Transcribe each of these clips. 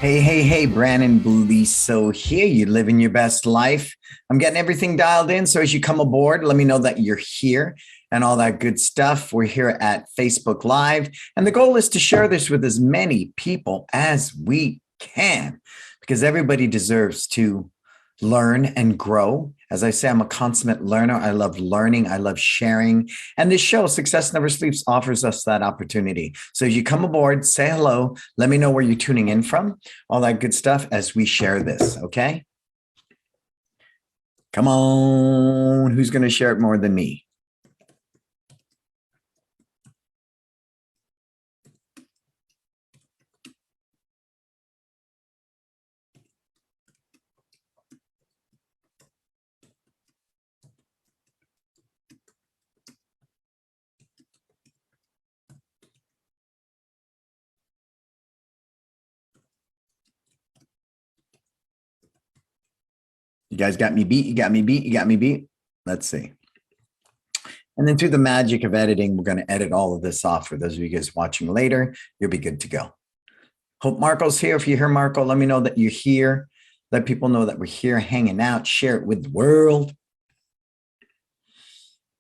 Hey, Brannon Beliso here. You living your best life. I'm getting everything dialed in. So as you come aboard, let me know that you're here and all that good stuff. We're here at Facebook Live. And the goal is to share this with as many people as we can, because everybody deserves to learn and grow. As I say, I'm a consummate learner. I love learning. I love sharing. And this show, Success Never Sleeps, offers us that opportunity. So as you come aboard, say hello. Let me know where you're tuning in from, all that good stuff as we share this, okay? Come on. Who's going to share it more than me? You guys got me beat. You got me beat. You got me beat. Let's see. And then through the magic of editing, we're going to edit all of this off. For those of you guys watching later, you'll be good to go. Hope Marco's here. If you hear Marco, let me know that you're here. Let people know that we're here hanging out. Share it with the world.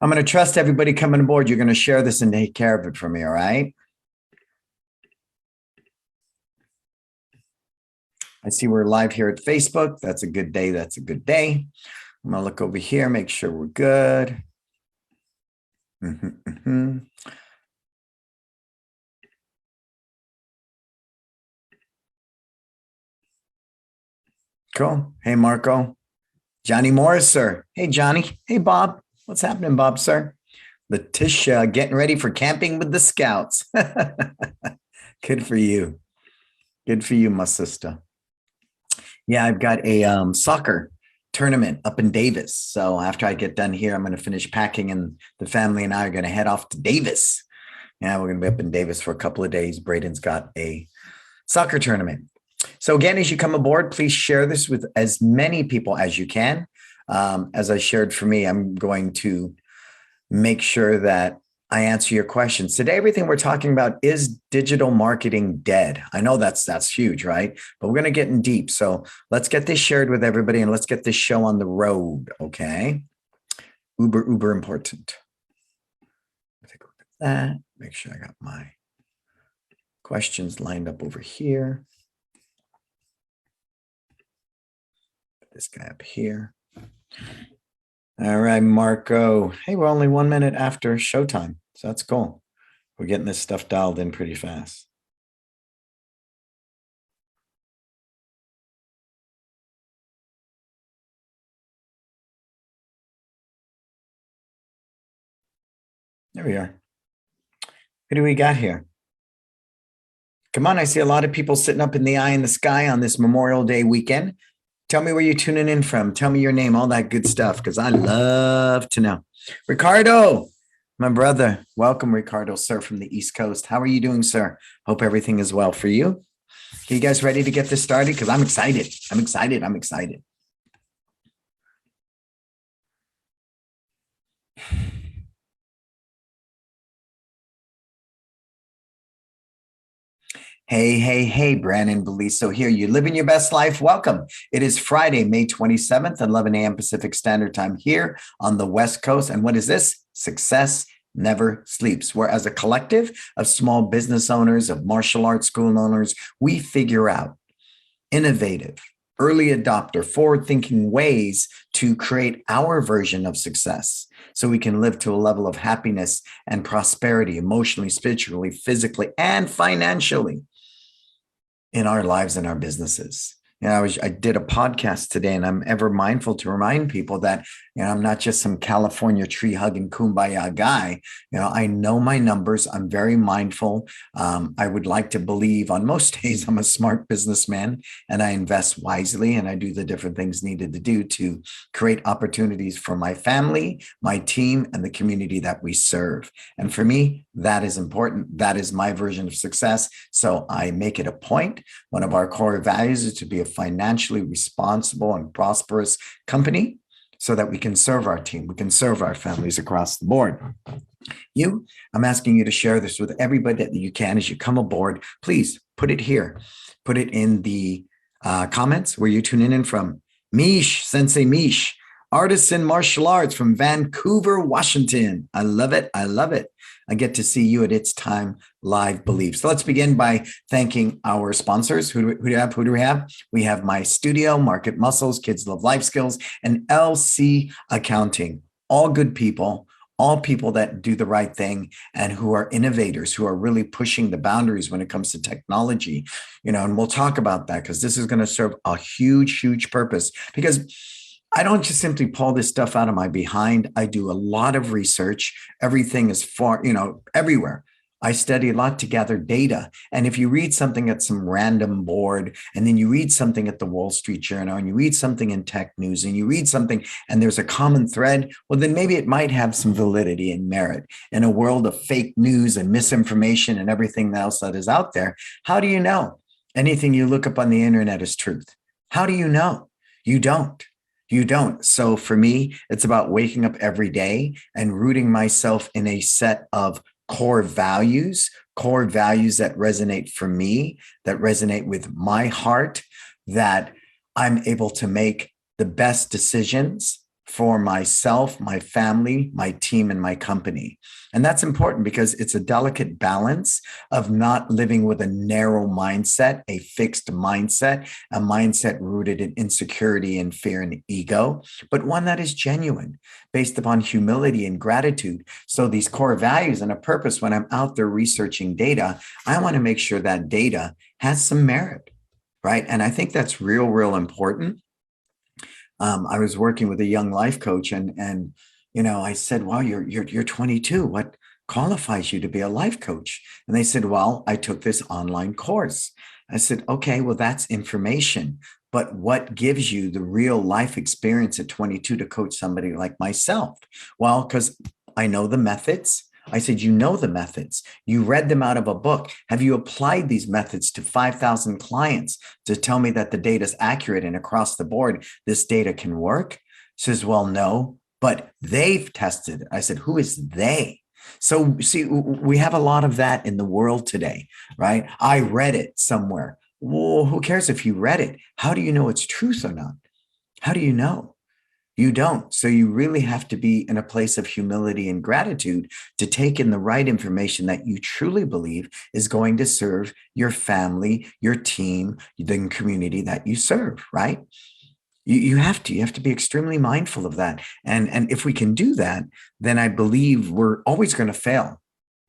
I'm going to trust everybody coming aboard. You're going to share this and take care of it for me, all right? I see we're live here at Facebook. That's a good day. That's a good day. I'm going to look over here, make sure we're good. Cool. Hey, Marco. Johnny Morris, sir. Hey, Johnny. Hey, Bob. What's happening, Bob, sir? Letitia, getting ready for camping with the scouts. Good for you. Good for you, my sister. Yeah, I've got a soccer tournament up in Davis. So after I get done here, I'm going to finish packing and the family and I are going to head off to Davis. Yeah, we're going to be up in Davis for a couple of days. Braden's got a soccer tournament. So again, as you come aboard, please share this with as many people as you can. As I shared for me, I'm going to make sure that I answer your questions. Today, everything we're talking about is digital marketing dead. I know that's huge, right? But we're going to get in deep. So let's get this shared with everybody and let's get this show on the road, okay? Uber important. Take a look at that. Make sure I got my questions lined up over here. Put this guy up here. All right, Marco. Hey, we're only 1 minute after showtime. So that's cool. We're getting this stuff dialed in pretty fast. There we are. Who do we got here? Come on, I see a lot of people sitting up in the eye in the sky on this Memorial Day weekend. Tell me where you're tuning in from. Tell me your name, all that good stuff, because I love to know. Ricardo, my brother. Welcome, Ricardo, sir, from the East Coast. How are you doing, sir? Hope everything is well for you. Are you guys ready to get this started? Because I'm excited. I'm excited. Hey, Brannon Beliso here. You living your best life. Welcome. It is Friday, May 27th, 11 a.m. Pacific Standard Time here on the West Coast. And what is this? Success Never Sleeps. Where as a collective of small business owners, of martial arts school owners, we figure out innovative, early adopter, forward-thinking ways to create our version of success so we can live to a level of happiness and prosperity emotionally, spiritually, physically, and financially in our lives and our businesses. I did a podcast today, and I'm ever mindful to remind people that, I'm not just some California tree hugging kumbaya guy. I know my numbers. I'm very mindful. I would like to believe on most days I'm a smart businessman and I invest wisely and I do the different things needed to do to create opportunities for my family, my team, and the community that we serve. And for me, that is important. That is my version of success. So I make it a point. One of our core values is to be a financially responsible and prosperous company so that we can serve our team, we can serve our families across the board. I'm asking you to share this with everybody that you can as you come aboard. Please put it here. Put it in the comments where you're tuning in from. Mish, Sensei Mish, artist in martial arts from Vancouver, Washington. I love it. I love it. I get to see you at It's Time Live Believe. So let's begin by thanking our sponsors. Who do we have? Who do we have? We have My Studio, Market Muscles, Kids Love Life Skills, and LC Accounting. All good people, all people that do the right thing and who are innovators, who are really pushing the boundaries when it comes to technology, and we'll talk about that because this is going to serve a huge, huge purpose, because I don't just simply pull this stuff out of my behind. I do a lot of research. Everything is everywhere. I study a lot to gather data. And if you read something at some random board, and then you read something at the Wall Street Journal, and you read something in Tech News, and you read something, and there's a common thread, well, then maybe it might have some validity and merit. In a world of fake news and misinformation and everything else that is out there, how do you know anything you look up on the internet is truth? How do you know? You don't. You don't. So for me, it's about waking up every day and rooting myself in a set of core values that resonate for me, that resonate with my heart, that I'm able to make the best decisions for myself, my family, my team, and my company. And that's important because it's a delicate balance of not living with a narrow mindset, a fixed mindset, a mindset rooted in insecurity and fear and ego, but one that is genuine, based upon humility and gratitude. So these core values and a purpose, when I'm out there researching data, I want to make sure that data has some merit, right? And I think that's real important. I was working with a young life coach, and I said, "Wow, you're 22. What qualifies you to be a life coach?" And they said, "Well, I took this online course." I said, "Okay, well, that's information, but what gives you the real life experience at 22 to coach somebody like myself?" Well, because I know the methods. I said, "You know the methods. You read them out of a book. Have you applied these methods to 5,000 clients to tell me that the data is accurate and across the board, this data can work?" She says, "Well, no, but they've tested it." I said, "Who is they?" So see, we have a lot of that in the world today, right? I read it somewhere. Well, who cares if you read it? How do you know it's truth or not? How do you know? You don't. So you really have to be in a place of humility and gratitude to take in the right information that you truly believe is going to serve your family, your team, the community that you serve, right? You have to be extremely mindful of that. And if we can do that, then I believe we're always going to fail.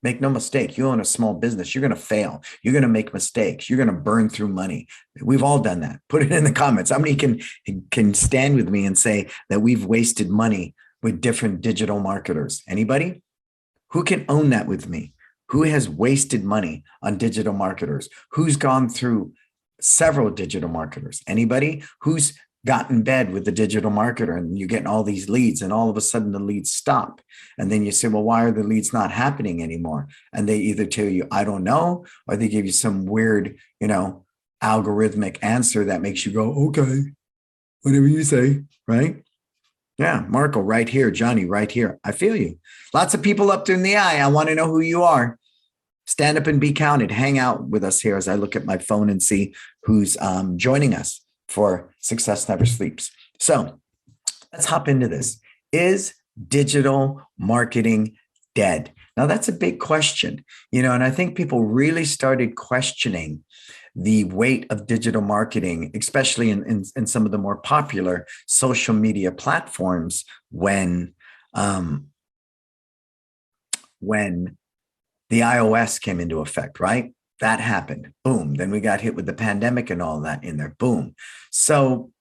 Make no mistake, you own a small business, you're going to fail. You're going to make mistakes. You're going to burn through money. We've all done that. Put it in the comments. How many can stand with me and say that we've wasted money with different digital marketers? Anybody? Who can own that with me? Who has wasted money on digital marketers? Who's gone through several digital marketers? Anybody? Who's got in bed with the digital marketer and you're getting all these leads and all of a sudden the leads stop. And then you say, well, why are the leads not happening anymore? And they either tell you, I don't know, or they give you some weird, algorithmic answer that makes you go, okay, whatever you say, right? Yeah, Marco, right here. Johnny, right here. I feel you. Lots of people up in the eye. I want to know who you are. Stand up and be counted. Hang out with us here as I look at my phone and see who's joining us for Success Never Sleeps. So let's hop into this. Is digital marketing dead? Now, that's a big question, and I think people really started questioning the weight of digital marketing, especially in some of the more popular social media platforms when the iOS came into effect, right? That happened. Boom. Then we got hit with the pandemic and all that in there. Boom. So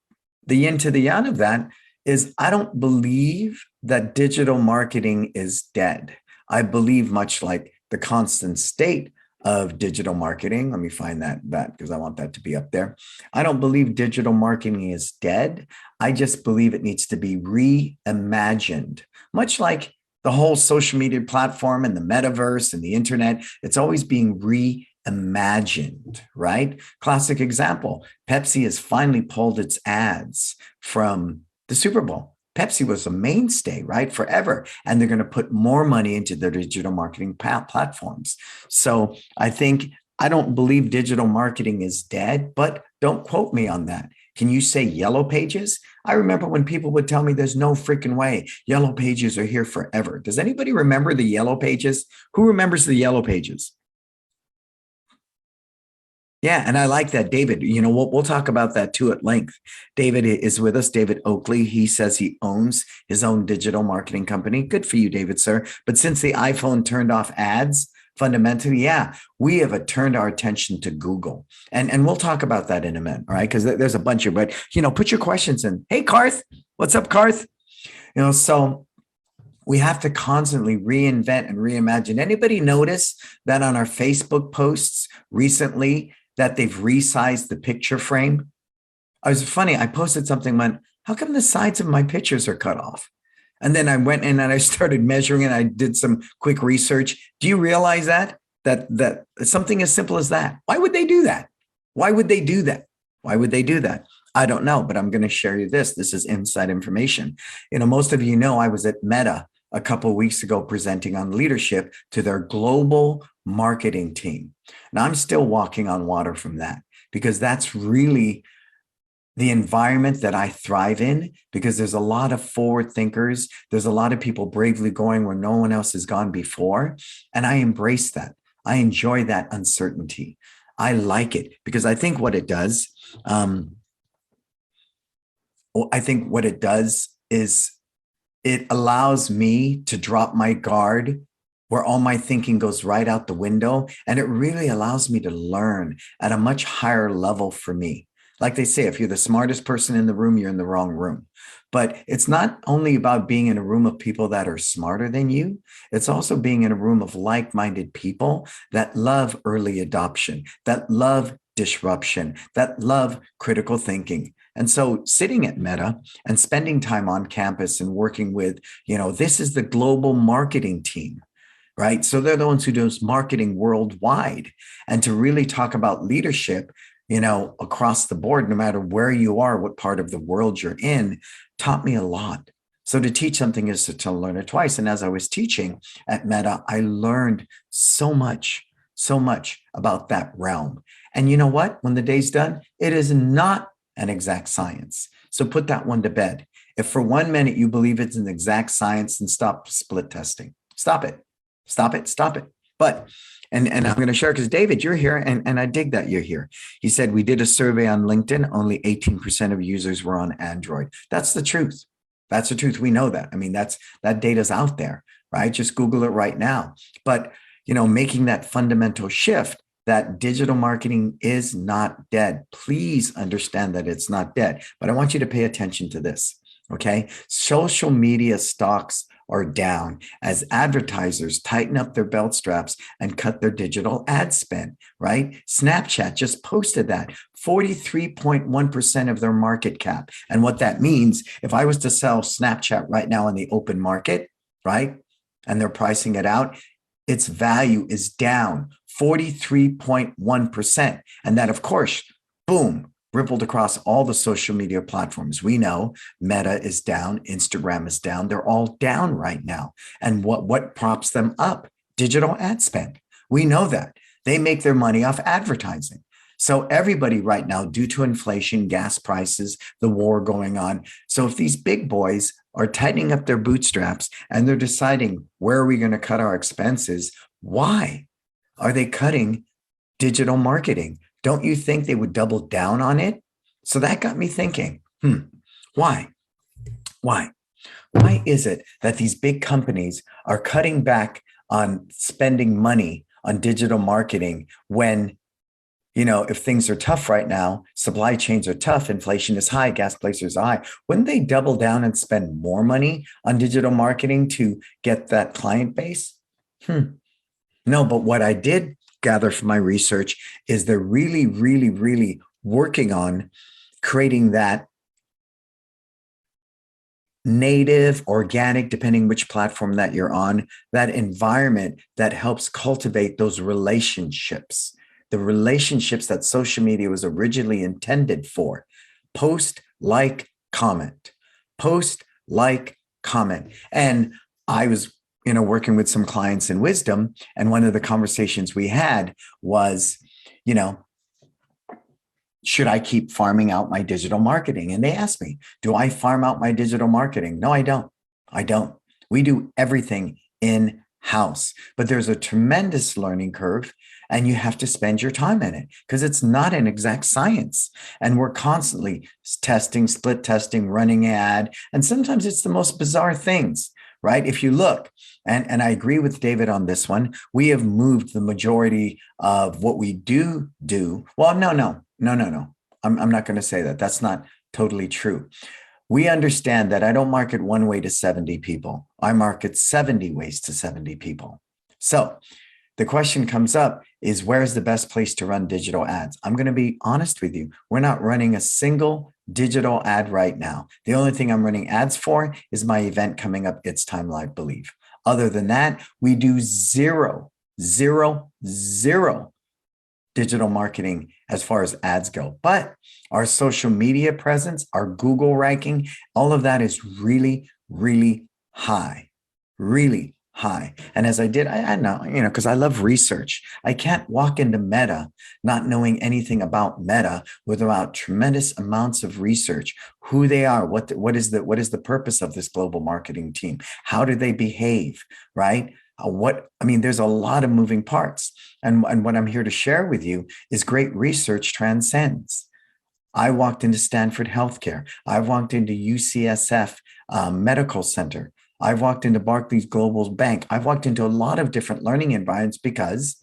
the yin to the yang of that is I don't believe that digital marketing is dead. I believe much like the constant state of digital marketing. Let me find that because I want that to be up there. I don't believe digital marketing is dead. I just believe it needs to be reimagined, much like the whole social media platform and the metaverse and the internet. It's always being reimagined, right? Classic example, Pepsi has finally pulled its ads from the Super Bowl. Pepsi was a mainstay, right? Forever. And they're going to put more money into their digital marketing platforms. So I don't believe digital marketing is dead, but don't quote me on that. Can you say yellow pages? I remember when people would tell me there's no freaking way. Yellow pages are here forever. Does anybody remember the yellow pages? Who remembers the yellow pages? Yeah, and I like that, David. We'll talk about that too at length. David is with us, David Oakley. He says he owns his own digital marketing company. Good for you, David, sir. But since the iPhone turned off ads, fundamentally, yeah, we have turned our attention to Google. And we'll talk about that in a minute, all right? Because there's a bunch of, but, put your questions in. Hey, Karth, what's up, Karth? So we have to constantly reinvent and reimagine. Anybody notice that on our Facebook posts recently, that they've resized the picture frame? It was funny. I posted something, went, how come the sides of my pictures are cut off? And then I went in and I started measuring and I did some quick research. Do you realize that something as simple as that? Why would they do that? Why would they do that? Why would they do that? I don't know, but I'm going to share you this. This is inside information. Most of you know I was at Meta a couple of weeks ago presenting on leadership to their global marketing team. Now I'm still walking on water from that because that's really the environment that I thrive in, because there's a lot of forward thinkers. There's a lot of people bravely going where no one else has gone before. And I embrace that. I enjoy that uncertainty. I like it because I think what it does, is it allows me to drop my guard where all my thinking goes right out the window. And it really allows me to learn at a much higher level for me. Like they say, if you're the smartest person in the room, you're in the wrong room. But it's not only about being in a room of people that are smarter than you. It's also being in a room of like-minded people that love early adoption, that love disruption, that love critical thinking. And so sitting at Meta and spending time on campus and working with, this is the global marketing team, right? So they're the ones who do marketing worldwide. And to really talk about leadership, across the board, no matter where you are, what part of the world you're in, taught me a lot. So to teach something is to learn it twice. And as I was teaching at Meta, I learned so much about that realm. And you know what? When the day's done, it is not an exact science. So put that one to bed. If for 1 minute you believe it's an exact science, then stop split testing. Stop it. But, and I'm going to share, because David, you're here, and I dig that you're here. He said, we did a survey on LinkedIn. Only 18% of users were on Android. That's the truth. That's the truth. We know that. I mean, that data's out there, right? Just Google it right now. But, making that fundamental shift, that digital marketing is not dead. Please understand that it's not dead. But I want you to pay attention to this, okay? Social media stocks are down as advertisers tighten up their belt straps and cut their digital ad spend, right? Snapchat just posted that 43.1% of their market cap. And what that means, if I was to sell Snapchat right now in the open market, right? And they're pricing it out, its value is down 43.1%. And that, of course, boom, rippled across all the social media platforms. We know Meta is down, Instagram is down. They're all down right now. And what props them up? Digital ad spend. We know that. They make their money off advertising. So everybody right now, due to inflation, gas prices, the war going on. So if these big boys are tightening up their bootstraps and they're deciding, where are we going to cut our expenses? Why are they cutting digital marketing? Don't you think they would double down on it? So that got me thinking, why? Why is it that these big companies are cutting back on spending money on digital marketing when, if things are tough right now, supply chains are tough, inflation is high, gas prices are high, wouldn't they double down and spend more money on digital marketing to get that client base? No, but what I did gather from my research is they're really, really, really working on creating that native, organic, depending which platform that you're on, that environment that helps cultivate those relationships, the relationships that social media was originally intended for. Post, like, comment. Post, like, comment. And I was, working with some clients in wisdom. And one of the conversations we had was, should I keep farming out my digital marketing? And they asked me, do I farm out my digital marketing? No, I don't. I don't. We do everything in-house, but there's a tremendous learning curve and you have to spend your time in it because it's not an exact science. And we're constantly testing, split testing, running an ad. And sometimes it's the most bizarre things, right? If you look, and I agree with David on this one, we have moved the majority of what we do. Well, no. I'm not going to say that. That's not totally true. We understand that I don't market one way to 70 people. I market 70 ways to 70 people. So the question comes up is, where's the best place to run digital ads? I'm going to be honest with you. We're not running a single digital ad right now. The only thing I'm running ads for is my event coming up, It's Time Live Believe. Other than that, we do zero digital marketing as far as ads go. But our social media presence, our Google ranking, all of that is really, really high, really high. And as I know, because I love research, I can't walk into Meta not knowing anything about Meta without tremendous amounts of research, who they are, what is the purpose of this global marketing team? How do they behave, right? There's a lot of moving parts. And what I'm here to share with you is great research transcends. I walked into Stanford Healthcare. I walked into UCSF Medical Center. I've walked into Barclays Global Bank. I've walked into a lot of different learning environments because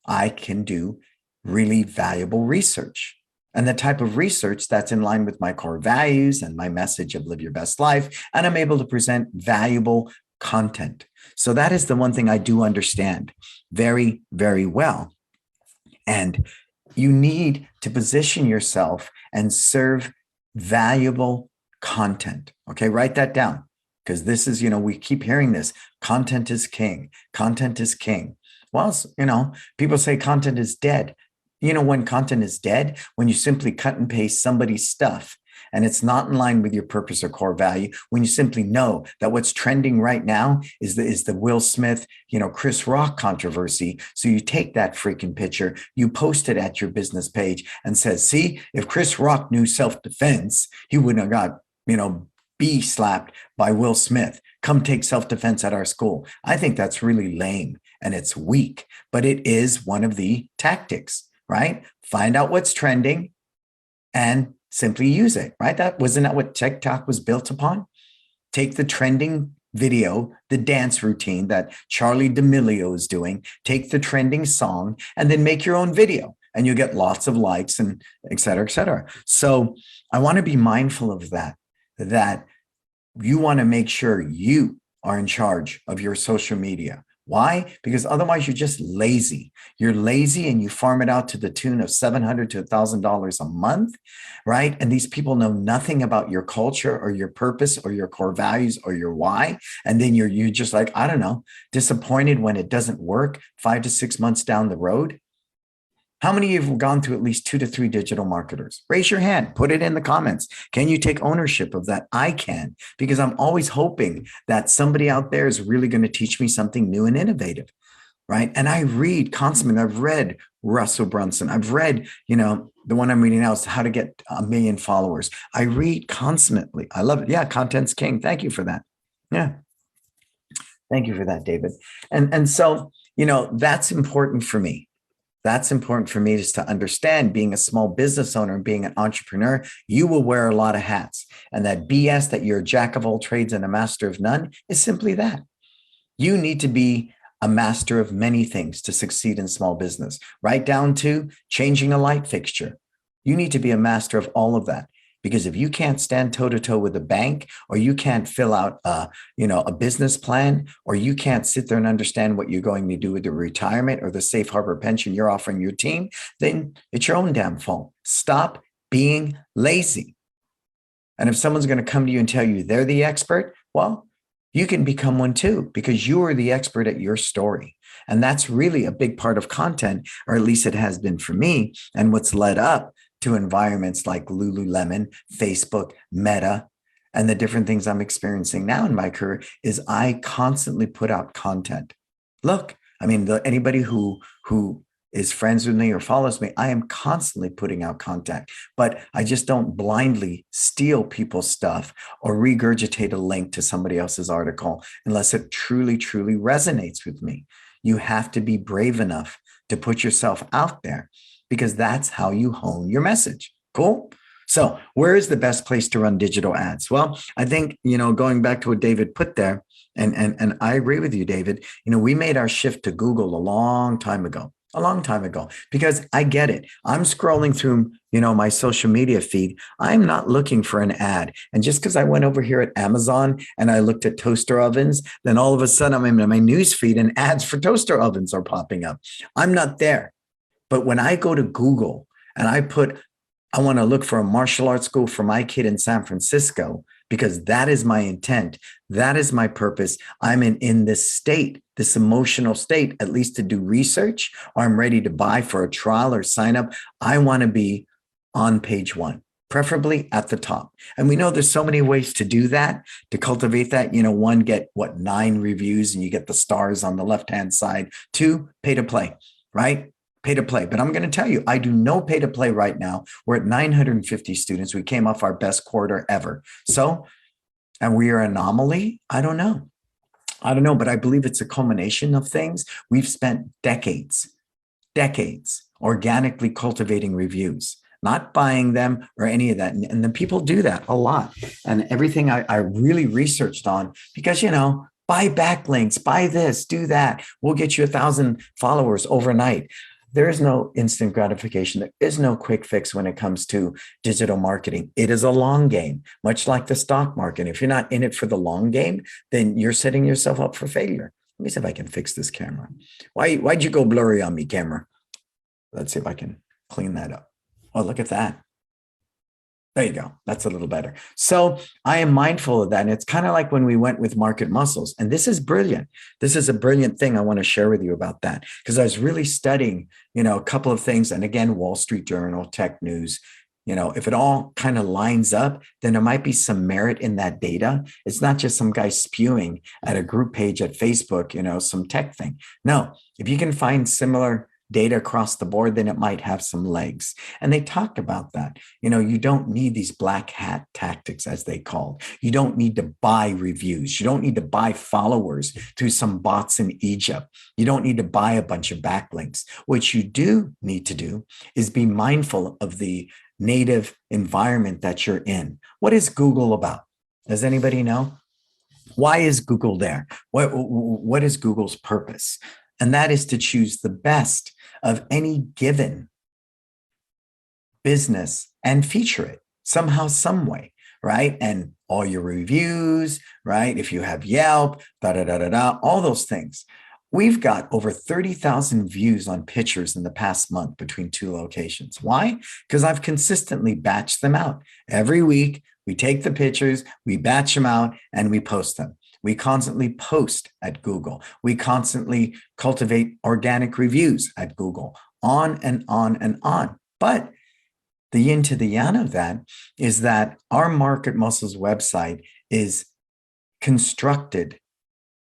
I can do really valuable research. And the type of research that's in line with my core values and my message of live your best life. And I'm able to present valuable content. So that is the one thing I do understand very, very well. And you need to position yourself and serve valuable content. Okay, write that down. Because this is, we keep hearing this. Content is king. Content is king. Well, people say content is dead. When content is dead, when you simply cut and paste somebody's stuff and it's not in line with your purpose or core value, when you simply know that what's trending right now is the Will Smith, Chris Rock controversy. So you take that freaking picture, you post it at your business page and says, see, if Chris Rock knew self-defense, he wouldn't have got, be slapped by Will Smith. Come take self-defense at our school. I think that's really lame and it's weak, but it is one of the tactics, right? Find out what's trending and simply use it, right? Wasn't that what TikTok was built upon? Take the trending video, the dance routine that Charlie D'Amelio is doing, take the trending song and then make your own video and you'll get lots of likes and et cetera, et cetera. So I want to be mindful of that you want to make sure you are in charge of your social media. Why? Because otherwise you're just lazy. You're lazy and you farm it out to the tune of $700 to $1,000 a month, right? And these people know nothing about your culture or your purpose or your core values or your why. And then you're just like, I don't know, disappointed when it doesn't work 5 to 6 months down the road. How many of you have gone through at least 2 to 3 digital marketers? Raise your hand, put it in the comments. Can you take ownership of that? I can, because I'm always hoping that somebody out there is really going to teach me something new and innovative, right? And I read constantly. I've read Russell Brunson. I've read, the one I'm reading now is How to Get 1 Million Followers. I read constantly. I love it. Yeah, content's king. Thank you for that. Yeah. Thank you for that, David. And so, that's important for me. That's important for me just to understand being a small business owner and being an entrepreneur, you will wear a lot of hats. And that BS that you're a jack of all trades and a master of none is simply that. You need to be a master of many things to succeed in small business, right down to changing a light fixture. You need to be a master of all of that. Because if you can't stand toe to toe with a bank, or you can't fill out a business plan, or you can't sit there and understand what you're going to do with the retirement or the safe harbor pension you're offering your team, then it's your own damn fault. Stop being lazy. And if someone's going to come to you and tell you they're the expert, well, you can become one too, because you are the expert at your story. And that's really a big part of content, or at least it has been for me, and what's led up to environments like Lululemon, Facebook, Meta, and the different things I'm experiencing now in my career is I constantly put out content. Look, I mean, anybody who is friends with me or follows me, I am constantly putting out content, but I just don't blindly steal people's stuff or regurgitate a link to somebody else's article unless it truly, truly resonates with me. You have to be brave enough to put yourself out there because that's how you hone your message. Cool. So where is the best place to run digital ads? Well, I think, going back to what David put there, and I agree with you, David, we made our shift to Google a long time ago, because I get it. I'm scrolling through, my social media feed. I'm not looking for an ad. And just because I went over here at Amazon and I looked at toaster ovens, then all of a sudden I'm in my news feed and ads for toaster ovens are popping up. I'm not there. But when I go to Google and I want to look for a martial arts school for my kid in San Francisco, because that is my intent. That is my purpose. I'm in this state, this emotional state, at least to do research, or I'm ready to buy for a trial or sign up. I want to be on page one, preferably at the top. And we know there's so many ways to do that, to cultivate that. One, get 9 reviews and you get the stars on the left-hand side. 2, pay to play, right? Pay to play. But I'm going to tell you, I do no pay to play right now. We're at 950 students. We came off our best quarter ever. So, and we are an anomaly. I don't know, but I believe it's a culmination of things. We've spent decades organically cultivating reviews, not buying them or any of that. And then people do that a lot. And everything I really researched on, because, buy backlinks, buy this, do that. We'll get you 1,000 followers overnight. There is no instant gratification. There is no quick fix when it comes to digital marketing. It is a long game, much like the stock market. If you're not in it for the long game, then you're setting yourself up for failure. Let me see if I can fix this camera. Why'd you go blurry on me, camera? Let's see if I can clean that up. Oh, look at that. There you go. That's a little better. So I am mindful of that. And it's kind of like when we went with market muscles. And this is brilliant. This is a brilliant thing I want to share with you about that, because I was really studying, a couple of things. And again, Wall Street Journal, tech news, if it all kind of lines up, then there might be some merit in that data. It's not just some guy spewing at a group page at Facebook, some tech thing. No, if you can find similar data across the board, then it might have some legs. And they talked about that. You don't need these black hat tactics, as they called. You don't need to buy reviews. You don't need to buy followers through some bots in Egypt. You don't need to buy a bunch of backlinks. What you do need to do is be mindful of the native environment that you're in. What is Google about? Does anybody know? Why is Google there? What is Google's purpose? And that is to choose the best of any given business and feature it somehow, some way, right? And all your reviews, right? If you have Yelp, all those things. We've got over 30,000 views on pictures in the past month between 2 locations. Why? Because I've consistently batched them out. Every week, we take the pictures, we batch them out, and we post them. We constantly post at Google. We constantly cultivate organic reviews at Google, on and on and on. But the yin to the yang of that is that our Market Muscles website is constructed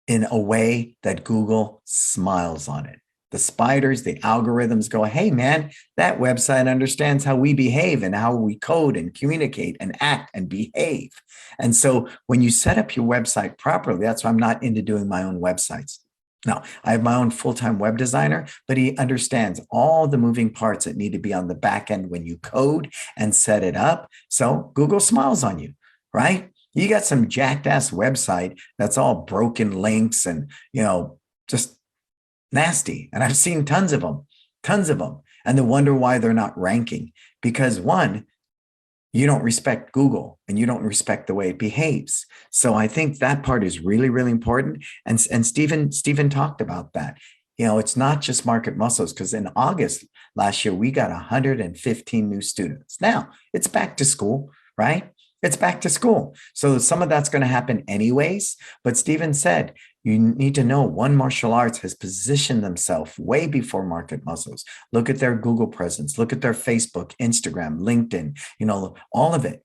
in a way that Google smiles on it. The spiders, the algorithms go, hey, man, that website understands how we behave and how we code and communicate and act and behave. And so when you set up your website properly, that's why I'm not into doing my own websites. Now, I have my own full-time web designer, but he understands all the moving parts that need to be on the back end when you code and set it up. So Google smiles on you, right? You got some jacked ass website that's all broken links and, just nasty. And I've seen tons of them. And they wonder why they're not ranking. Because 1, you don't respect Google and you don't respect the way it behaves. So I think that part is really, really important. And Stephen talked about that. It's not just Market Muscles, because in August last year, we got 115 new students. Now it's back to school, right? It's back to school. So some of that's going to happen anyways. But Stephen said, you need to know One Martial Arts has positioned themselves way before Market Muscles. Look at their Google presence. Look at their Facebook, Instagram, LinkedIn, all of it.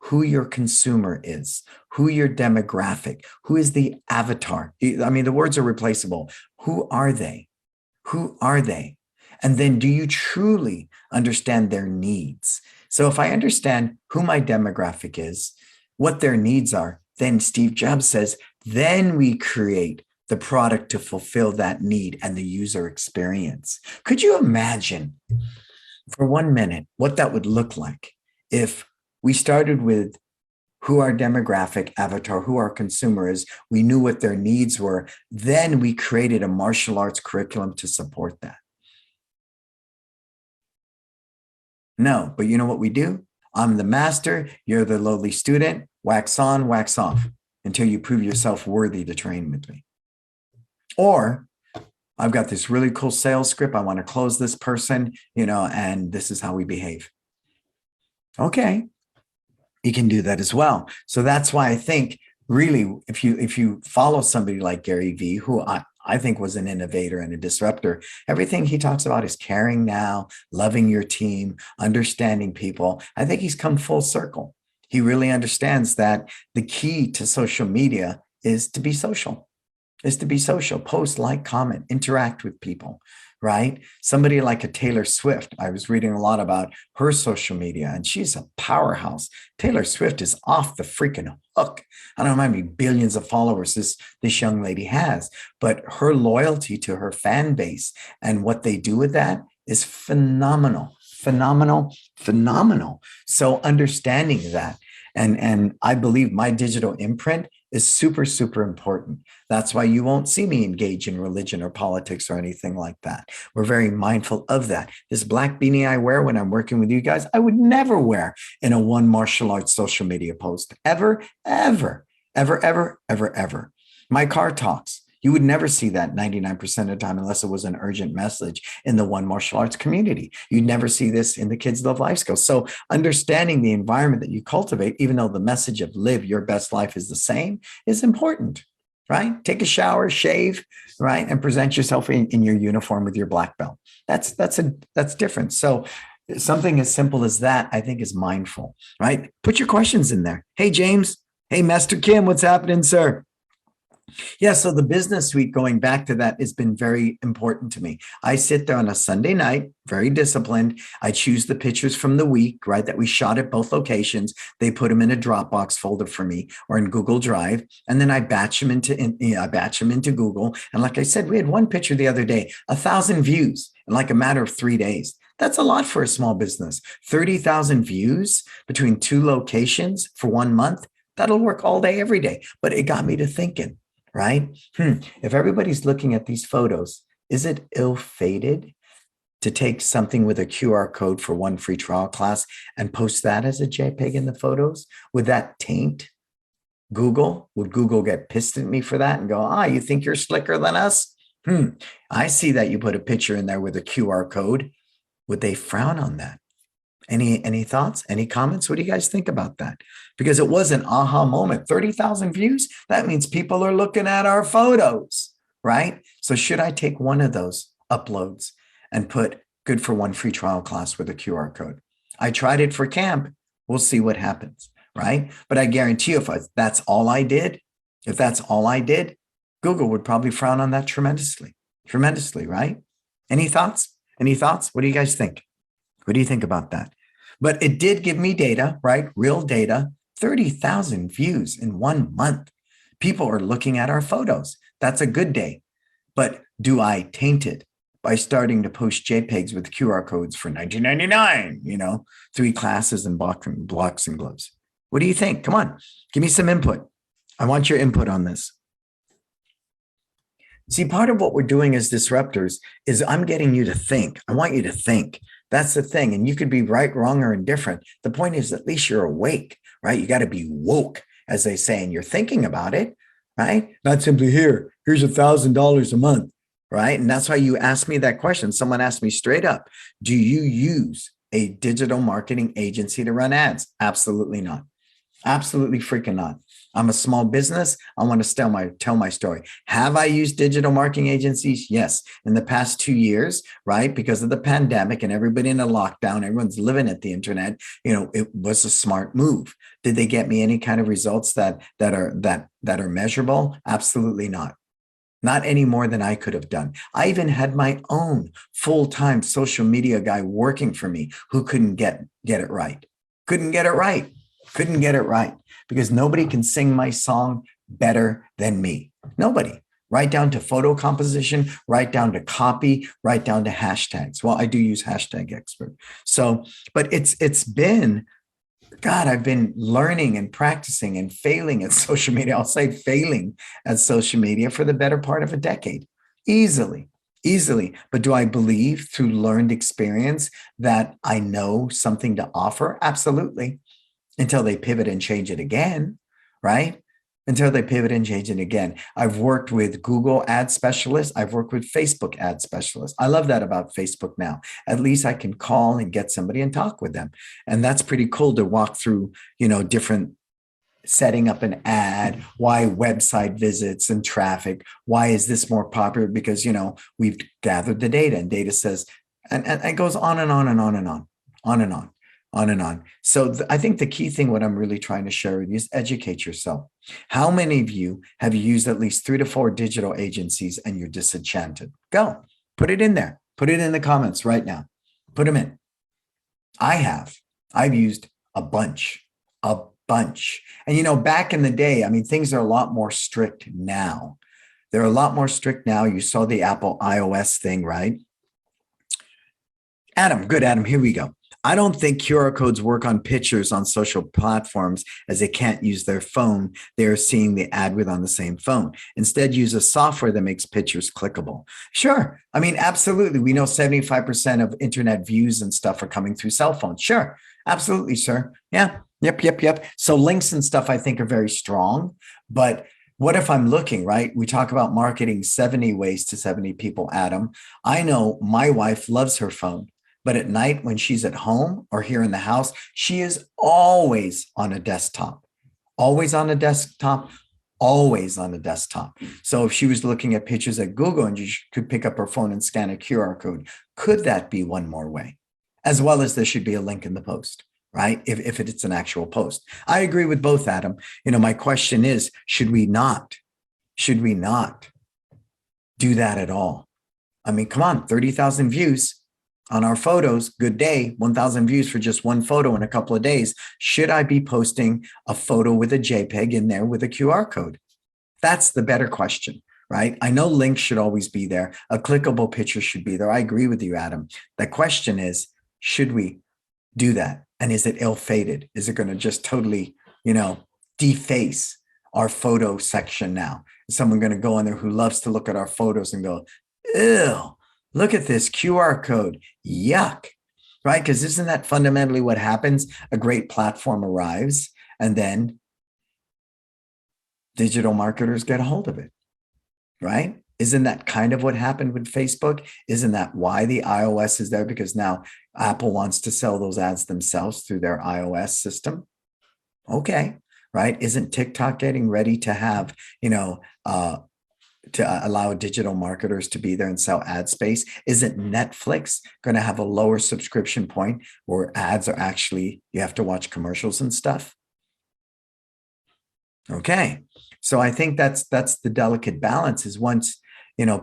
who your consumer is, who your demographic, who is the avatar. I mean, the words are replaceable. Who are they? Who are they? And then do you truly understand their needs? So if I understand who my demographic is, what their needs are, then Steve Jobs says, then we create the product to fulfill that need and the user experience. Could you imagine for 1 minute what that would look like if we started with who our demographic avatar, who our consumer is, we knew what their needs were, then we created a martial arts curriculum to support that? No, but you know what we do? I'm the master, you're the lowly student, wax on, wax off until you prove yourself worthy to train with me. Or I've got this really cool sales script. I want to close this person, and this is how we behave. Okay, you can do that as well. So that's why I think really, if you follow somebody like Gary Vee, who I think was an innovator and a disruptor, everything he talks about is caring now, loving your team, understanding people. I think he's come full circle. He really understands that the key to social media is to be social. Post, like, comment, interact with people, right? Somebody like a Taylor Swift. I was reading a lot about her social media and she's a powerhouse. Taylor Swift is off the freaking hook. I don't know how many billions of followers this young lady has, but her loyalty to her fan base and what they do with that is phenomenal. So understanding that, and I believe my digital imprint is super, super important. That's why you won't see me engage in religion or politics or anything like that. We're very mindful of that. This black beanie I wear when I'm working with you guys, I would never wear in a one martial arts social media post. Ever. My car talks. You would never see that 99% of the time unless it was an urgent message in the one martial arts community. You'd never see this in the Kids Love Life Skills. So understanding the environment that you cultivate, even though the message of live your best life is the same, is important, right? Take a shower, shave, right? And present yourself in your uniform with your black belt. That's different. So something as simple as that, I think, is mindful, right? Put your questions in there. Hey, James. Hey, Master Kim, what's happening, sir? Yeah, so the business suite, going back to that, has been very important to me. I sit there on a Sunday night, very disciplined. I choose the pictures from the week, right, that we shot at both locations. They put them in a Dropbox folder for me or in Google Drive, and then I batch them into Google. And like I said, we had one picture the other day, 1,000 views in like a matter of 3 days. That's a lot for a small business. 30,000 views between 2 locations for 1 month. That'll work all day, every day. But it got me to thinking. Right? If everybody's looking at these photos, is it ill-fated to take something with a QR code for 1 free trial class and post that as a JPEG in the photos? Would that taint Google? Would Google get pissed at me for that and go, you think you're slicker than us? I see that you put a picture in there with a QR code. Would they frown on that? Any thoughts? Any comments? What do you guys think about that? Because it was an aha moment. 30,000 views. That means people are looking at our photos, right? So should I take one of those uploads and put good for 1 free trial class with a QR code? I tried it for camp. We'll see what happens, right? But I guarantee you, if that's all I did, Google would probably frown on that tremendously, right? Any thoughts? What do you guys think? What do you think about that? But it did give me data, right? Real data, 30,000 views in 1 month. People are looking at our photos. That's a good day. But do I taint it by starting to post JPEGs with QR codes for $19.99, 3 classes and blocks and gloves? What do you think? Come on, give me some input. I want your input on this. See, part of what we're doing as disruptors is I'm getting you to think. I want you to think. That's the thing. And you could be right, wrong, or indifferent. The point is, at least you're awake, right? You got to be woke, as they say, and you're thinking about it, right? Not simply here's $1,000 a month, right? And that's why you asked me that question. Someone asked me straight up, do you use a digital marketing agency to run ads? Absolutely not. Absolutely freaking not. I'm a small business. I want to tell my story. Have I used digital marketing agencies? Yes. In the past 2 years, right? Because of the pandemic and everybody in a lockdown, everyone's living at the internet. It was a smart move. Did they get me any kind of results that are measurable? Absolutely not. Not any more than I could have done. I even had my own full-time social media guy working for me who couldn't get it right. Couldn't get it right. Couldn't get it right because nobody can sing my song better than me. Nobody. Right down to photo composition, right down to copy, right down to hashtags. Well, I do use hashtag expert. So, but it's been God, I've been learning and practicing and failing at social media. I'll say failing at social media for the better part of a decade, easily, easily. But do I believe through learned experience that I know something to offer? Absolutely. Until they pivot and change it again, right? Until they pivot and change it again. I've worked with Google ad specialists. I've worked with Facebook ad specialists. I love that about Facebook now. At least I can call and get somebody and talk with them. And that's pretty cool to walk through, different setting up an ad, why website visits and traffic, why is this more popular? Because, we've gathered the data and data says, and it goes on and on and on and on and on and on. So I think the key thing, what I'm really trying to share with you is educate yourself. How many of you have used at least 3 to 4 digital agencies and you're disenchanted? Go, put it in there. Put it in the comments right now. Put them in. I have. I've used a bunch. And back in the day, I mean, things are a lot more strict now. They're a lot more strict now. You saw the Apple iOS thing, right? Adam, here we go. I don't think QR codes work on pictures on social platforms as they can't use their phone. They're seeing the ad with on the same phone. Instead, use a software that makes pictures clickable. Sure. I mean, absolutely. We know 75% of internet views and stuff are coming through cell phones. Sure. Absolutely, sir. Yeah. Yep. So links and stuff I think are very strong. But what if I'm looking, right? We talk about marketing 70 ways to 70 people, Adam. I know my wife loves her phone. But at night, when she's at home or here in the house, she is always on a desktop, always on a desktop, always on a desktop. So if she was looking at pictures at Google and she could pick up her phone and scan a QR code, could that be one more way? As well as there should be a link in the post, right? If it's an actual post. I agree with both, Adam. My question is, should we not do that at all? I mean, come on, 30,000 views on our photos, good day, 1,000 views for just one photo in a couple of days. Should I be posting a photo with a JPEG in there with a QR code? That's the better question, right? I know links should always be there. A clickable picture should be there. I agree with you, Adam. The question is, should we do that? And is it ill-fated? Is it going to just totally, deface our photo section now? Is someone going to go in there who loves to look at our photos and go, ew, look at this QR code. Yuck, right? Because isn't that fundamentally what happens? A great platform arrives and then digital marketers get a hold of it, right? Isn't that kind of what happened with Facebook? Isn't that why the iOS is there? Because now Apple wants to sell those ads themselves through their iOS system. Okay, right? Isn't TikTok getting ready to have, to allow digital marketers to be there and sell ad space? Isn't Netflix going to have a lower subscription point where ads are actually, you have to watch commercials and stuff? Okay. So I think that's the delicate balance is once,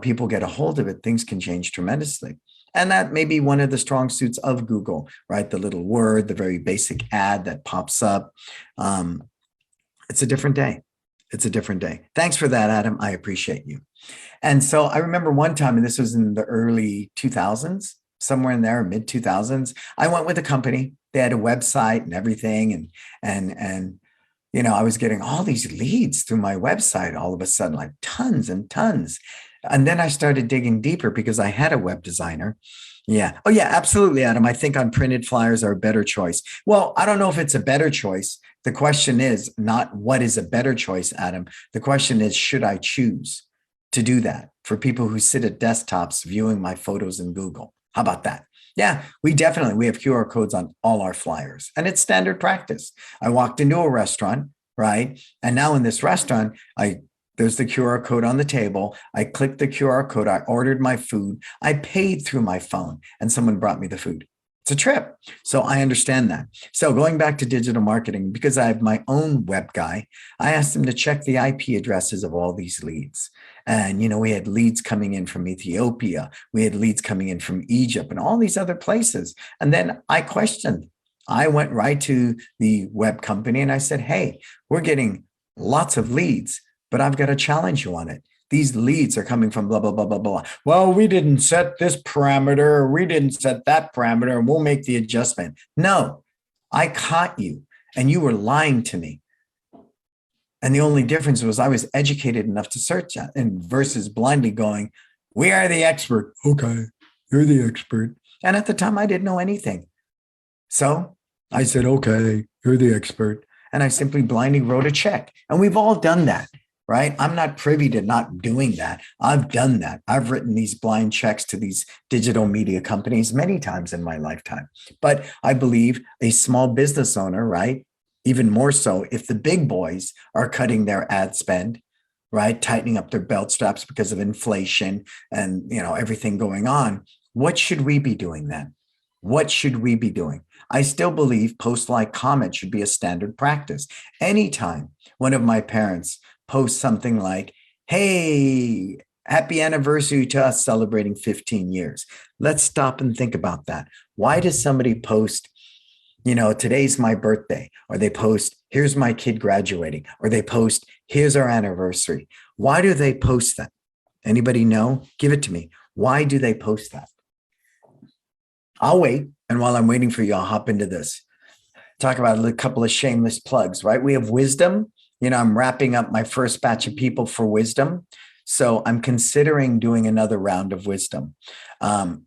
people get a hold of it, things can change tremendously. And that may be one of the strong suits of Google, right? The little word, the very basic ad that pops up. It's a different day. It's a different day. Thanks for that, Adam. I appreciate you. And so I remember one time, and this was in the early 2000s, somewhere in there, mid 2000s, I went with a company. They had a website and everything. And I was getting all these leads through my website all of a sudden, like tons and tons. And then I started digging deeper because I had a web designer. Yeah. Oh, yeah, absolutely, Adam. I think unprinted flyers are a better choice. Well, I don't know if it's a better choice. The question is not what is a better choice, Adam. The question is, should I choose to do that for people who sit at desktops viewing my photos in Google? How about that? Yeah, we have QR codes on all our flyers, and it's standard practice. I walked into a restaurant, right? And now in this restaurant, there's the QR code on the table. I clicked the QR code. I ordered my food. I paid through my phone, and someone brought me the food. It's a trip. So I understand that. So going back to digital marketing, because I have my own web guy, I asked him to check the IP addresses of all these leads. And, we had leads coming in from Ethiopia. We had leads coming in from Egypt and all these other places. And then I questioned. I went right to the web company and I said, hey, we're getting lots of leads, but I've got to challenge you on it. These leads are coming from blah, blah, blah, blah, blah. Well, we didn't set this parameter. We didn't set that parameter, and we'll make the adjustment. No, I caught you and you were lying to me. And the only difference was I was educated enough to search that, and versus blindly going, we are the expert. Okay, you're the expert. And at the time, I didn't know anything. So I said, okay, you're the expert. And I simply blindly wrote a check. And we've all done that. Right? I'm not privy to not doing that. I've done that. I've written these blind checks to these digital media companies many times in my lifetime. But I believe a small business owner, right? Even more so if the big boys are cutting their ad spend, right? Tightening up their belt straps because of inflation and, everything going on. What should we be doing then? What should we be doing? I still believe post, like, comment should be a standard practice. Anytime one of my parents post something like, hey, happy anniversary to us celebrating 15 years. Let's stop and think about that. Why does somebody post, today's my birthday, or they post, here's my kid graduating, or they post, here's our anniversary? Why do they post that? Anybody know? Give it to me. Why do they post that? I'll wait. And while I'm waiting for you, I'll hop into this. Talk about a couple of shameless plugs, right? We have wisdom. I'm wrapping up my first batch of people for wisdom. So I'm considering doing another round of wisdom.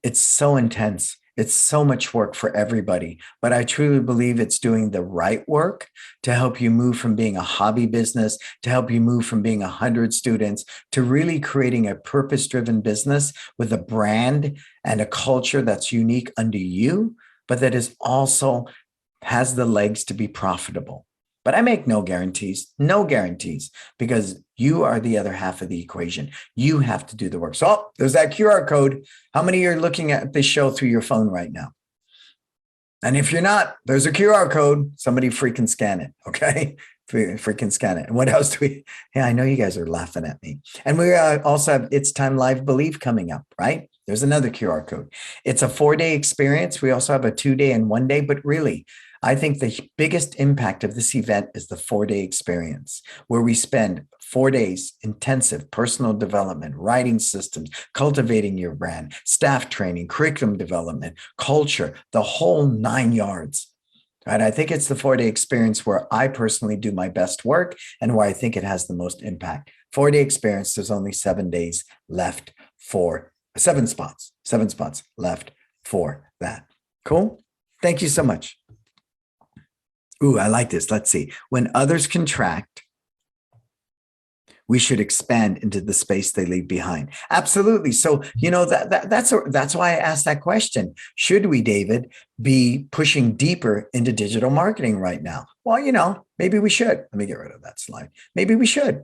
It's so intense. It's so much work for everybody, but I truly believe it's doing the right work to help you move from being a hobby business, to help you move from being 100 students, to really creating a purpose-driven business with a brand and a culture that's unique unto you, but that is also has the legs to be profitable. But I make no guarantees, because you are the other half of the equation. You have to do the work. So there's that QR code. How many are looking at this show through your phone right now? And if you're not, there's a QR code. Somebody freaking scan it, okay? Freaking scan it. And what else do we? Yeah, I know you guys are laughing at me. And we also have It's Time Live Believe coming up, right? There's another QR code. It's a 4-day experience. We also have a 2-day and 1-day, but really, I think the biggest impact of this event is the 4-day experience, where we spend 4 days intensive personal development, writing systems, cultivating your brand, staff training, curriculum development, culture, the whole 9 yards. Right? I think it's the 4-day experience where I personally do my best work and where I think it has the most impact. 4-day experience, there's only 7 days left for 7 spots left for that. Cool. Thank you so much. Ooh, I like this. Let's see. When others contract, we should expand into the space they leave behind. Absolutely. So, that's why I asked that question. Should we, David, be pushing deeper into digital marketing right now? Well, maybe we should. Let me get rid of that slide. Maybe we should.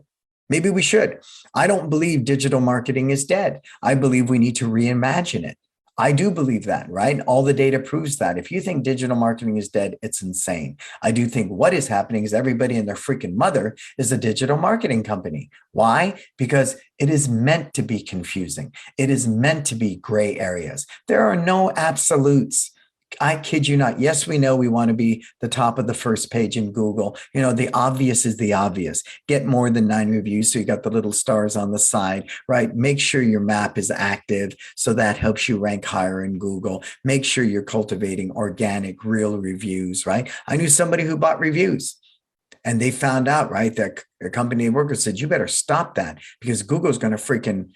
I don't believe digital marketing is dead. I believe we need to reimagine it. I do believe that, right? All the data proves that. If you think digital marketing is dead, it's insane. I do think what is happening is everybody and their freaking mother is a digital marketing company. Why? Because it is meant to be confusing. It is meant to be gray areas. There are no absolutes. I kid you not. Yes, we know we want to be the top of the first page in Google. The obvious is the obvious. Get more than 9 reviews. So you got the little stars on the side, right? Make sure your map is active. So that helps you rank higher in Google. Make sure you're cultivating organic, real reviews, right? I knew somebody who bought reviews. And they found out, right, that a company worker said, you better stop that because Google's going to freaking,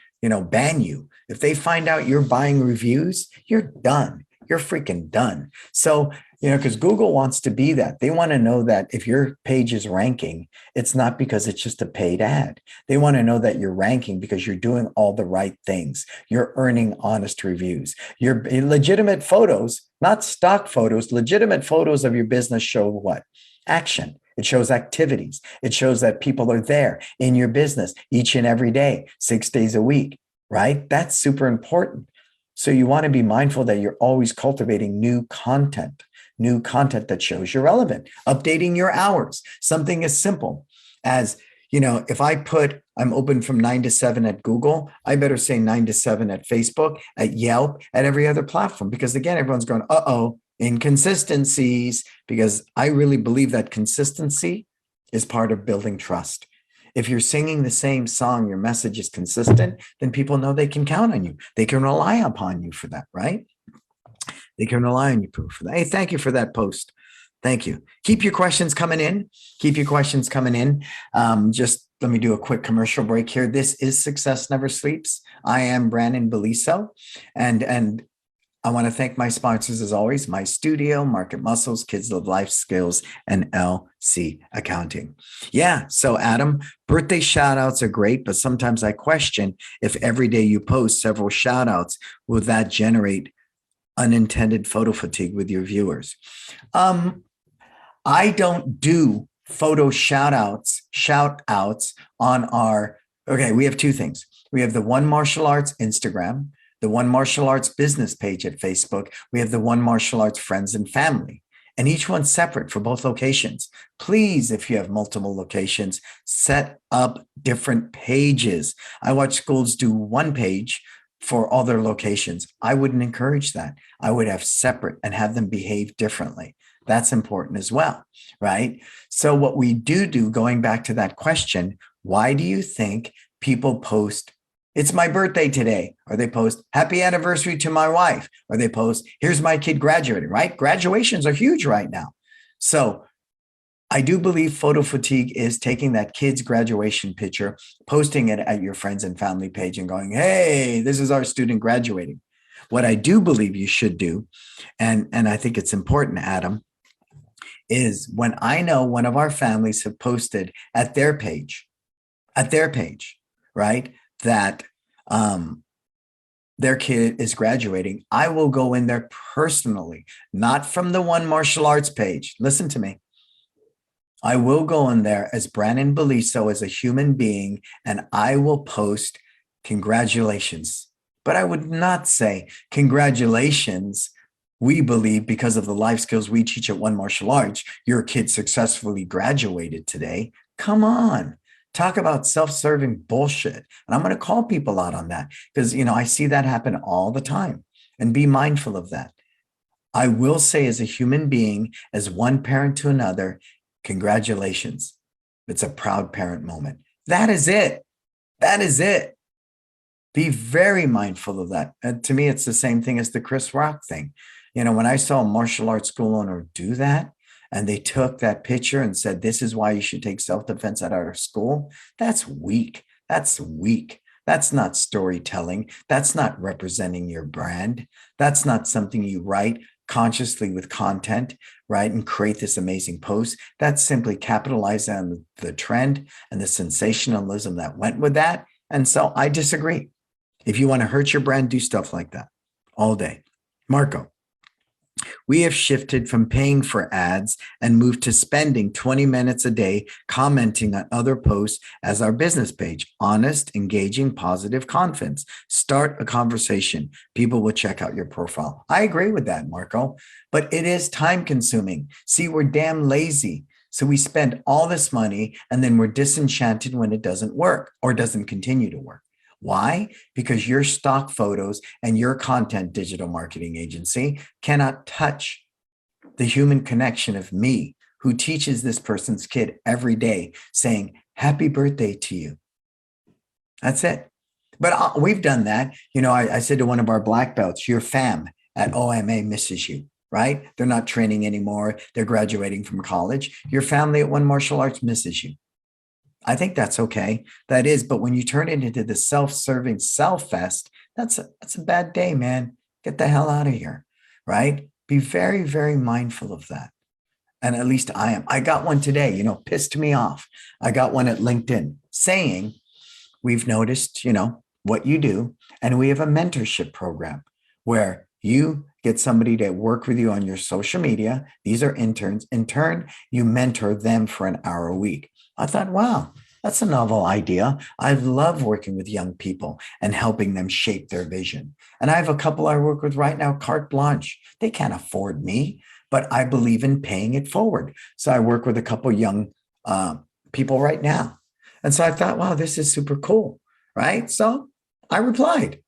ban you. If they find out you're buying reviews, you're done. you're freaking done. So, because Google wants to be that. They want to know that if your page is ranking, it's not because it's just a paid ad. They want to know that you're ranking because you're doing all the right things. You're earning honest reviews. Your legitimate photos, not stock photos, legitimate photos of your business show what? Action. It shows activities. It shows that people are there in your business each and every day, 6 days a week, right? That's super important. So you want to be mindful that you're always cultivating new content that shows you're relevant, updating your hours, something as simple as, if I put I'm open from 9 to 7 at Google, I better say 9 to 7 at Facebook, at Yelp, at every other platform, because again, everyone's going, inconsistencies, because I really believe that consistency is part of building trust. If you're singing the same song, your message is consistent, then people know they can count on you. They can rely upon you for that, right? They can rely on you for that. Hey, thank you for that post. Thank you. Keep your questions coming in. Just let me do a quick commercial break here. This is Success Never Sleeps. I am Brannon Beliso, and I want to thank my sponsors as always, My Studio, Market Muscles, Kids Live Life Skills, and LC Accounting. Yeah, so Adam, birthday shout outs are great, but sometimes I question if every day you post several shout outs, will that generate unintended photo fatigue with your viewers? I don't do photo shout outs on we have two things. We have the One Martial Arts Instagram, the One Martial Arts business page at Facebook. We have the One Martial Arts friends and family, and each one's separate for both locations. Please, if you have multiple locations, set up different pages. I watch schools do one page for all their locations. I wouldn't encourage that. I would have separate and have them behave differently. That's important as well, right? So what we do, going back to that question, why do you think people post, it's my birthday today, or they post happy anniversary to my wife, or they post, here's my kid graduating, right? Graduations are huge right now. So I do believe photo fatigue is taking that kid's graduation picture, posting it at your friends and family page and going, hey, this is our student graduating. What I do believe you should do, and I think it's important, Adam, is when I know one of our families have posted at their page, right, that their kid is graduating, I will go in there personally, not from the One Martial Arts page. Listen to me. I will go in there as Brannon Beliso, as a human being, and I will post congratulations. But I would not say congratulations. We believe because of the life skills we teach at One Martial Arts, your kid successfully graduated today. Come on. Talk about self-serving bullshit. And I'm going to call people out on that because, I see that happen all the time, and be mindful of that. I will say, as a human being, as one parent to another, congratulations. It's a proud parent moment. That is it. Be very mindful of that. And to me, it's the same thing as the Chris Rock thing. When I saw a martial arts school owner do that, and they took that picture and said, this is why you should take self-defense out of our school, that's weak. That's not storytelling. That's not representing your brand. That's not something you write consciously with content, right, and create this amazing post. That's simply capitalizing on the trend and the sensationalism that went with that. And so I disagree. If you want to hurt your brand, do stuff like that all day. Marco, we have shifted from paying for ads and moved to spending 20 minutes a day commenting on other posts as our business page. Honest, engaging, positive, confidence. Start a conversation. People will check out your profile. I agree with that, Marco, but it is time consuming. See, we're damn lazy. So we spend all this money and then we're disenchanted when it doesn't work or doesn't continue to work. Why? Because your stock photos and your content digital marketing agency cannot touch the human connection of me, who teaches this person's kid every day saying, happy birthday to you. That's it. But we've done that. I said to one of our black belts, your fam at OMA misses you, right? They're not training anymore. They're graduating from college. Your family at One Martial Arts misses you. I think that's okay. That is, but when you turn it into the self-serving self-fest, that's a bad day, man. Get the hell out of here. right? Be very, very mindful of that. And at least I am. I got one today, pissed me off. I got one at LinkedIn saying, we've noticed, what you do, and we have a mentorship program where you get somebody to work with you on your social media. These are interns. In turn, you mentor them for an hour a week. I thought, wow, that's a novel idea. I love working with young people and helping them shape their vision. And I have a couple I work with right now, carte blanche. They can't afford me, but I believe in paying it forward. So I work with a couple young people right now. And so I thought, wow, this is super cool, right? So I replied.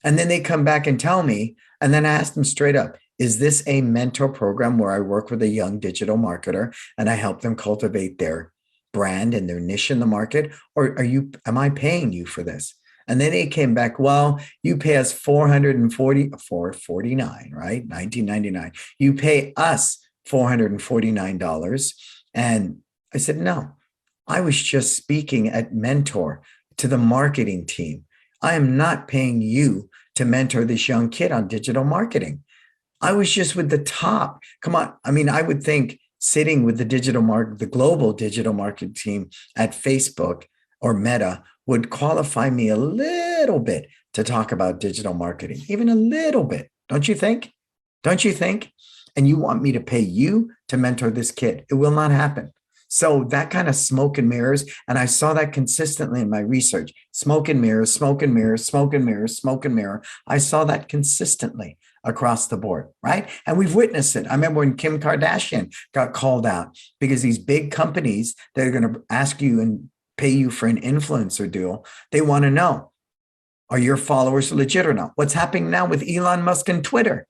And then they come back and tell me, and then I asked them straight up, is this a mentor program where I work with a young digital marketer and I help them cultivate their brand and their niche in the market? Or am I paying you for this? And then they came back, well, you pay us $449, right? $19.99. You pay us $449. And I said, no, I was just speaking at mentor to the marketing team. I am not paying you to mentor this young kid on digital marketing. I was just with the top. Come on. I mean, I would think sitting with the global digital marketing team at Facebook or Meta would qualify me a little bit to talk about digital marketing, even a little bit. Don't you think? Don't you think? And you want me to pay you to mentor this kid? It will not happen. So that kind of smoke and mirrors, and I saw that consistently in my research, smoke and mirrors, smoke and mirrors, smoke and mirrors, smoke and mirror. I saw that consistently across the board, right? And we've witnessed it. I remember when Kim Kardashian got called out because these big companies that are going to ask you and pay you for an influencer deal, they want to know, are your followers legit or not? What's happening now with Elon Musk and Twitter?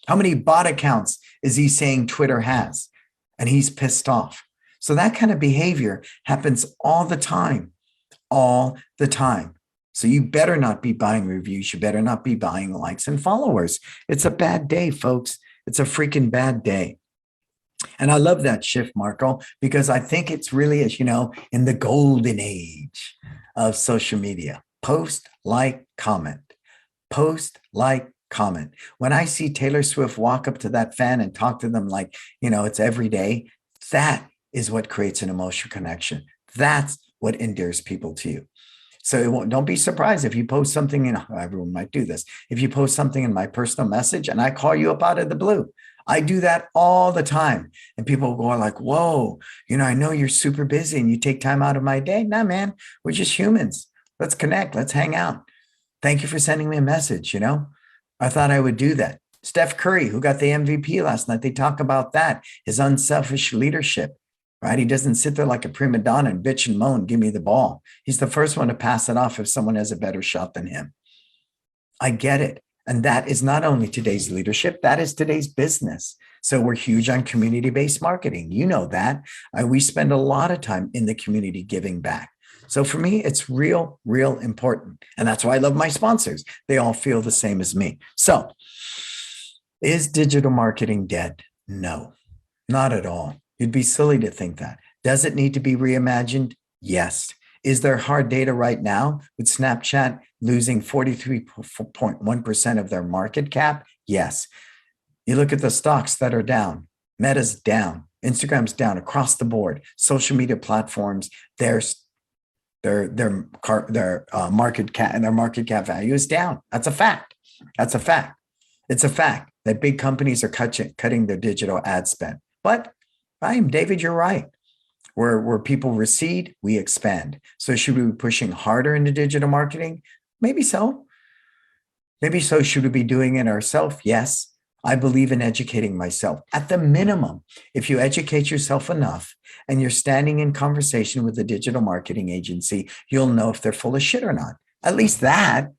How many bot accounts is he saying Twitter has? And he's pissed off. So that kind of behavior happens all the time, all the time. So you better not be buying reviews. You better not be buying likes and followers. It's a bad day, folks. It's a freaking bad day. And I love that shift, Marco, because I think it's really, as you know, in the golden age of social media. Post, like, comment. Post, like, comment. When I see Taylor Swift walk up to that fan and talk to them like, it's every day, that is what creates an emotional connection. That's what endears people to you. So don't be surprised if you post something, everyone might do this. If you post something in my personal message and I call you up out of the blue, I do that all the time. And people go like, whoa, I know you're super busy and you take time out of my day. Nah, man, we're just humans. Let's connect. Let's hang out. Thank you for sending me a message. I thought I would do that. Steph Curry, who got the MVP last night, they talk about that, his unselfish leadership. Right? He doesn't sit there like a prima donna and bitch and moan, give me the ball. He's the first one to pass it off if someone has a better shot than him. I get it. And that is not only today's leadership, that is today's business. So we're huge on community-based marketing. You know that. We spend a lot of time in the community giving back. So for me, it's real, real important. And that's why I love my sponsors. They all feel the same as me. So is digital marketing dead? No, not at all. You'd be silly to think that. Does it need to be reimagined? Yes. Is there hard data right now with Snapchat losing 43.1% of their market cap? Yes. You look at the stocks that are down. Meta's down. Instagram's down across the board. Social media platforms, their market cap value is down. That's a fact. That's a fact. It's a fact that big companies are cutting their digital ad spend. But David, you're right. Where people recede, we expand. So should we be pushing harder into digital marketing? Maybe so. Maybe so. Should we be doing it ourselves? Yes. I believe in educating myself. At the minimum, if you educate yourself enough and you're standing in conversation with a digital marketing agency, you'll know if they're full of shit or not. At least that.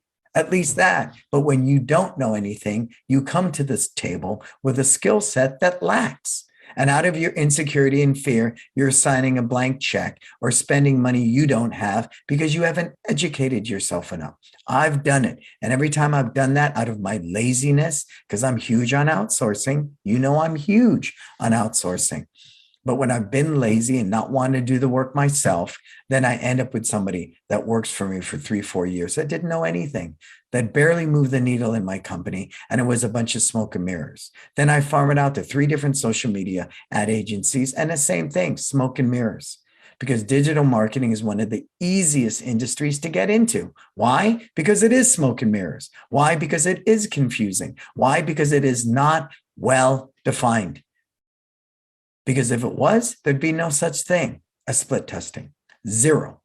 But when you don't know anything, you come to this table with a skill set that lacks. And out of your insecurity and fear, you're signing a blank check or spending money you don't have because you haven't educated yourself enough. I've done it. And every time I've done that out of my laziness, because I'm huge on outsourcing, I'm huge on outsourcing. But when I've been lazy and not wanting to do the work myself, then I end up with somebody that works for me for 3-4 years that didn't know anything. that barely moved the needle in my company, and it was a bunch of smoke and mirrors. Then I farm it out to 3 different social media ad agencies, and the same thing, smoke and mirrors. Because digital marketing is one of the easiest industries to get into. Why? Because it is smoke and mirrors. Why? Because it is confusing. Why? Because it is not well defined. Because if it was, there'd be no such thing as split testing. Zero.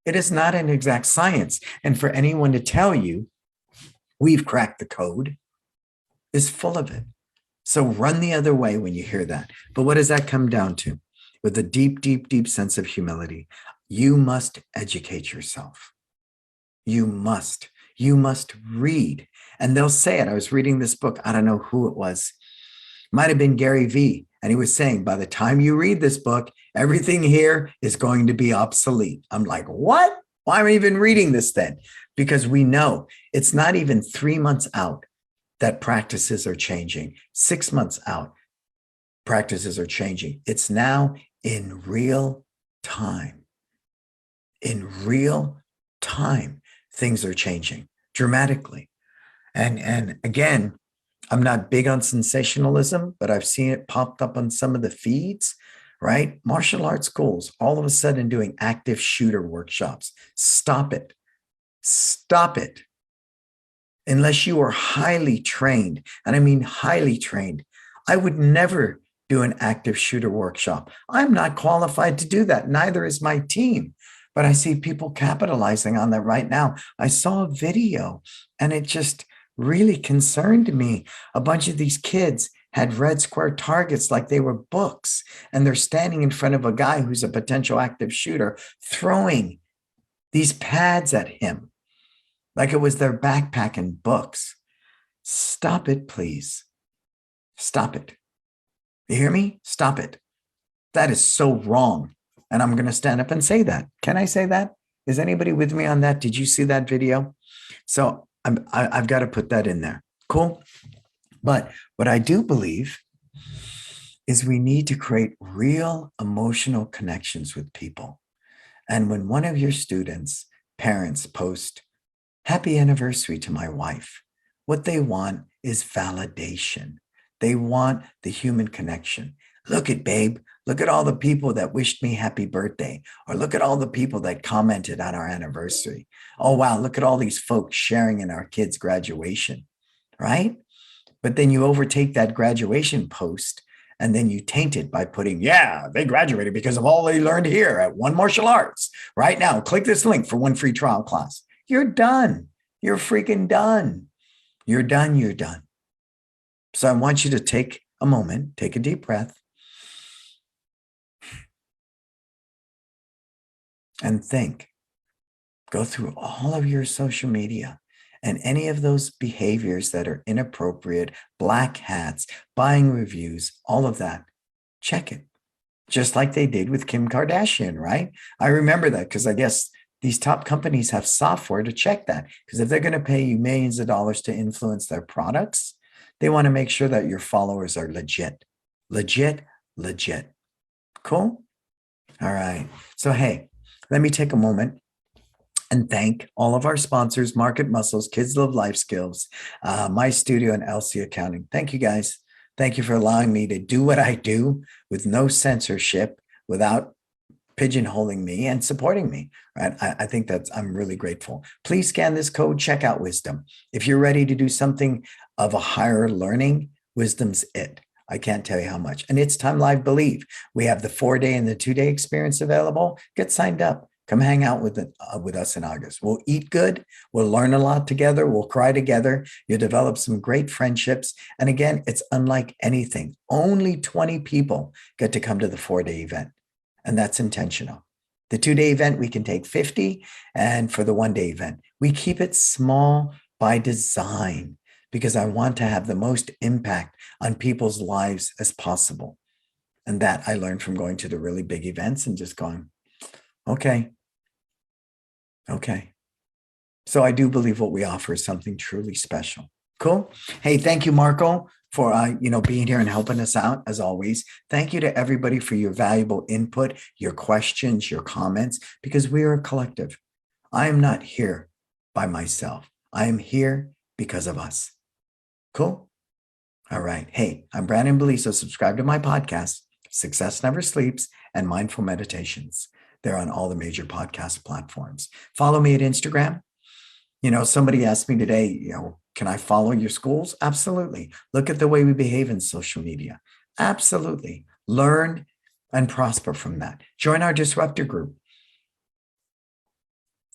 It is not an exact science. And for anyone to tell you we've cracked the code is full of it. So run the other way when you hear that. But what does that come down to? With a deep, deep, deep sense of humility, you must educate yourself. You must read. And they'll say it. I was reading this book. I don't know who it was. Might have been Gary Vee. And he was saying, by the time you read this book, everything here is going to be obsolete. I'm like, what? Why am I even reading this then? Because we know it's not even 3 months out that practices are changing. 6 months out, practices are changing. It's now in real time. In real time, things are changing dramatically. And again, I'm not big on sensationalism, but I've seen it popped up on some of the feeds, right? Martial arts schools, all of a sudden doing active shooter workshops. Stop it. Stop it. Unless you are highly trained, and I mean highly trained, I would never do an active shooter workshop. I'm not qualified to do that. Neither is my team. But I see people capitalizing on that right now. I saw a video and it just really concerned me. A bunch of these kids had red square targets like they were books, and they're standing in front of a guy who's a potential active shooter, throwing these pads at him like it was their backpack and books. Stop it, please. Stop it. You hear me? Stop it. That is so wrong. And I'm going to stand up and say that. Can I say that? Is anybody with me on that? Did you see that video? So I've got to put that in there. Cool. But what I do believe is we need to create real emotional connections with people. And when one of your students, parents post, "Happy anniversary to my wife," what they want is validation. They want the human connection. Look at babe. Look at all the people that wished me happy birthday. Or look at all the people that commented on our anniversary. Oh, wow. Look at all these folks sharing in our kids' graduation, right? But then you overtake that graduation post and then you taint it by putting, yeah, they graduated because of all they learned here at One Martial Arts. Right now, click this link for 1 free trial class. You're done. You're freaking done. You're done. You're done. So I want you to take a moment, take a deep breath, and think. Go through all of your social media and any of those behaviors that are inappropriate, black hats, buying reviews, all of that. Check it. Just like they did with Kim Kardashian, right? I remember that because I guess these top companies have software to check that. Because if they're going to pay you millions of dollars to influence their products, they want to make sure that your followers are legit. Legit. Cool? All right. So, hey, let me take a moment and thank all of our sponsors, Market Muscles, Kids Love Life Skills, My Studio, and LC Accounting. Thank you, guys. Thank you for allowing me to do what I do with no censorship, without pigeonholing me and supporting me, right? I think I'm really grateful. Please scan this code, check out Wisdom. If you're ready to do something of a higher learning, Wisdom's it. I can't tell you how much. And it's Time Live Believe. We have the 4-day and the 2-day experience available. Get signed up. Come hang out with us in August. We'll eat good. We'll learn a lot together. We'll cry together. You'll develop some great friendships. And again, it's unlike anything. Only 20 people get to come to the 4-day event. And that's intentional. The 2-day event, we can take 50. And for the 1-day event, we keep it small by design because I want to have the most impact on people's lives as possible. And that I learned from going to the really big events and just going, okay. So I do believe what we offer is something truly special. Cool. Hey, thank you, Marco, for being here and helping us out as always. Thank you to everybody for your valuable input, your questions, your comments, because we are a collective. I am not here by myself. I am here because of us. Cool? All right. Hey, I'm Brannon Beliso. Subscribe to my podcast, Success Never Sleeps and Mindful Meditations. They're on all the major podcast platforms. Follow me at Instagram. Somebody asked me today, can I follow your schools? Absolutely. Look at the way we behave in social media. Absolutely. Learn and prosper from that. Join our disruptor group.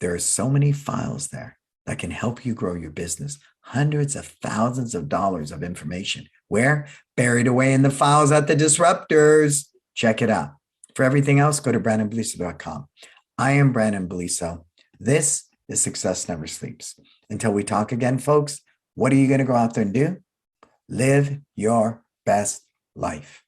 There are so many files there that can help you grow your business. Hundreds of thousands of dollars of information. Where? Buried away in the files at the disruptors. Check it out. For everything else, go to brannonbeliso.com. I am Brannon Beliso. This is Success Never Sleeps. Until we talk again, folks, what are you going to go out there and do? Live your best life.